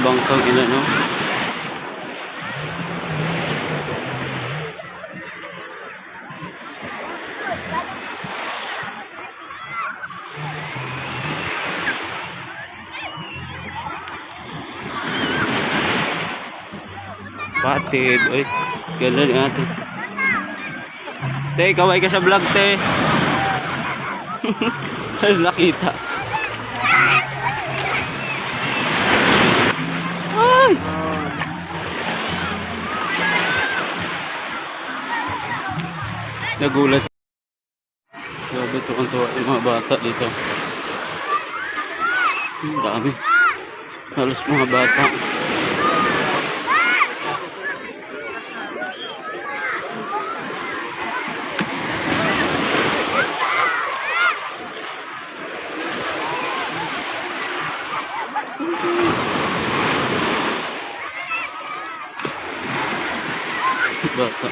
bangkang ina, no? Patid, oy. Ganda ni ate. Te, kaway ka sa vlog, te. Nakita. Ay! Nagulat. Grabe, tuwang-tuwa yung mga bata dito. Ang dami. Halos mga bata. Bata.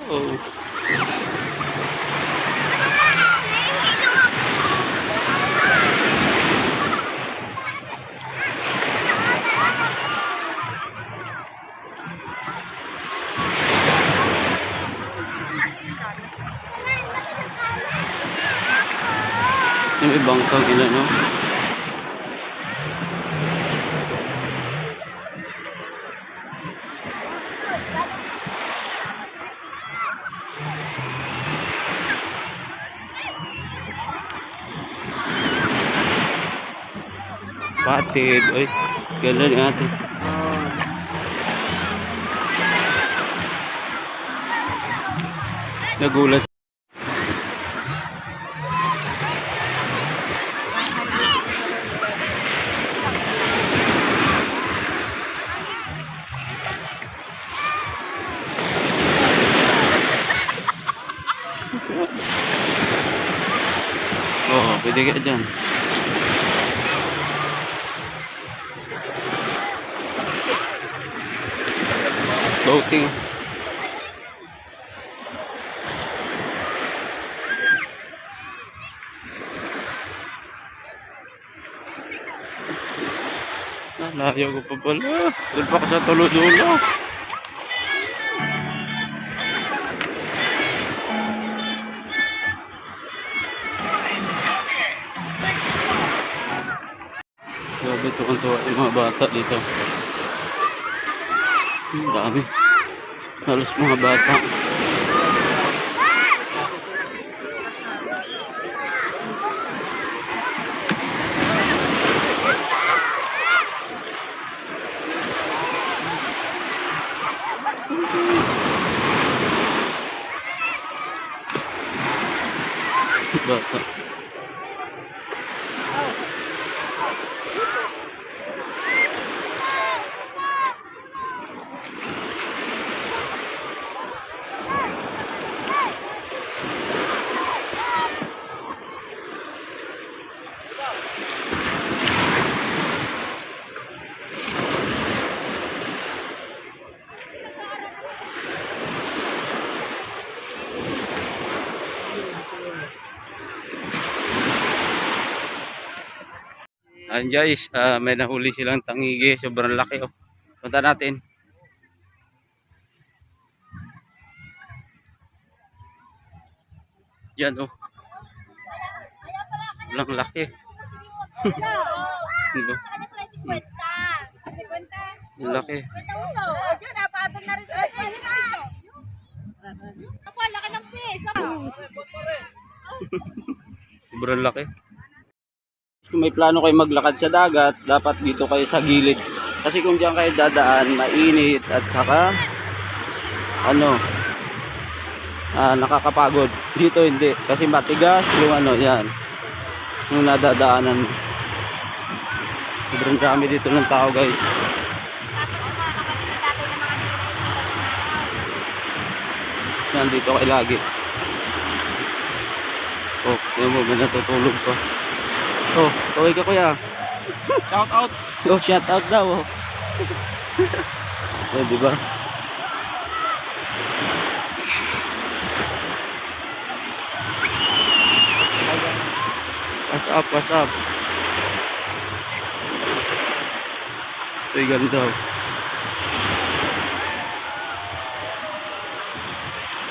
Oh. May bangkang ina, no? Patid, oy. Ganda ni ate. Nagulat. Oo, pwede ka dyan. Floating. Layo ko pa pala. Doon pa ka sa tulo-dulo. Grabe, tuwang-tuwa yung mga bata dito. Ang dami. Halos mga bata. Bata. Ayan guys, may nahuli silang tangigi, sobrang laki oh. Punta natin. Yan oh. Sobrang laki. Laki. Sobrang laki. Kung may plano kayo maglakad sa dagat, dapat dito kayo sa gilid. Kasi kung diyan kayo dadaan, mainit at saka ano, nakakapagod. Dito hindi, kasi matigas yung ano, yan. Yung nadadaanan. Sobrang dami dito ng tao, guys. Yan, dito kayo lagi. Oh, yun mo, may natutulog pa. Oh, kaway ka kuya. Shout out. Oh, shout out daw. Oh. Oh, di ba? What's up, what's up? Ito'y ganda.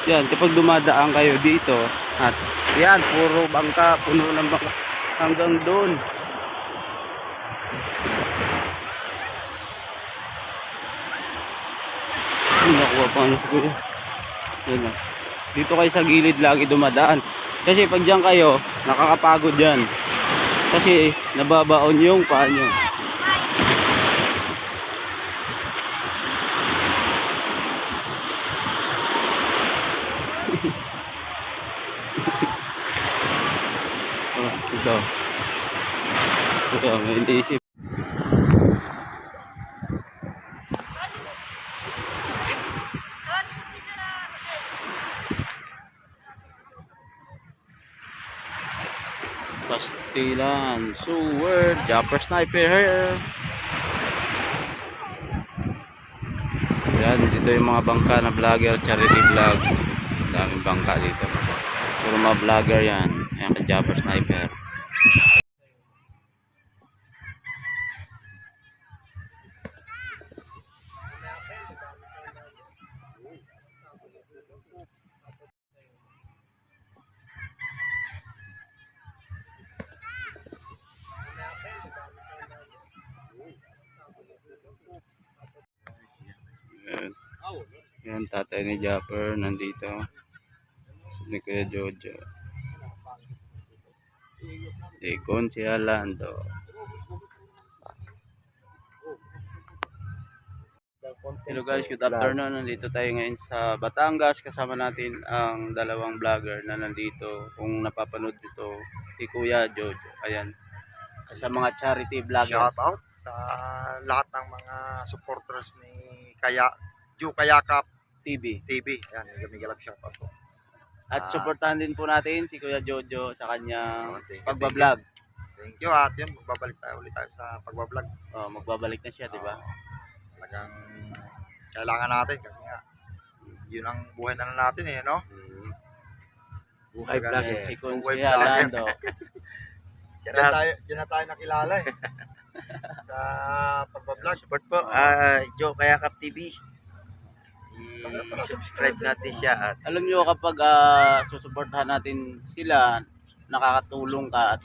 Yan, kapag dumadaan kayo dito, at yan, puro bangka, puno ng bangka, hanggang doon. Nakuha pa ano siguro. Yan, dito kayo sa gilid lagi dumadaan. Kasi pag dyan kayo, nakakapagod yan. Kasi nababaon yung paa nyo. Oh, ito. Ito, may naisip. Pastilan, Sewer, Japper Sniper here. Yan, dito yung mga bangka na vlogger, charity vlog. Daming bangka dito. Puro mga vlogger yan. Ayan ka Japper Sniper. Yan. Yan, tatay ni Japper nandito. Ni Kuya Jojo. Ikon si Alando. Hello guys, good afternoon. Nandito tayo ngayon sa Batangas. Kasama natin ang dalawang vlogger na nandito. Kung napapanood nito, si Kuya Jojo. Ayan. Sa mga charity vlogger. Shout out sa lahat ng mga supporters ni Kayakap TV. Yan, Miguel shout out po. At supportahan din po natin si Kuya Jojo sa kanyang Thank you, pagbablog. Thank you at yun, magbabalik tayo ulit tayo sa pagbablog. Oh, magbabalik na siya, di ba? Talagang kailangan natin kasi nga yun ang buhay na natin no? Buhay vlogger. Si Kun Buhay si Alando. Diyan na tayo nakilala sa pagbablog. Support po, Joe Kayakap TV. I-subscribe natin siya at Alam nyo kapag susuportahan natin sila, nakakatulong ka at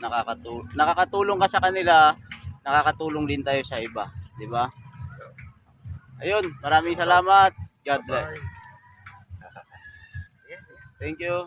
nakakatulong ka sa kanila, nakakatulong din tayo sa iba, di ba? Ayun, maraming salamat. God bless. Thank you.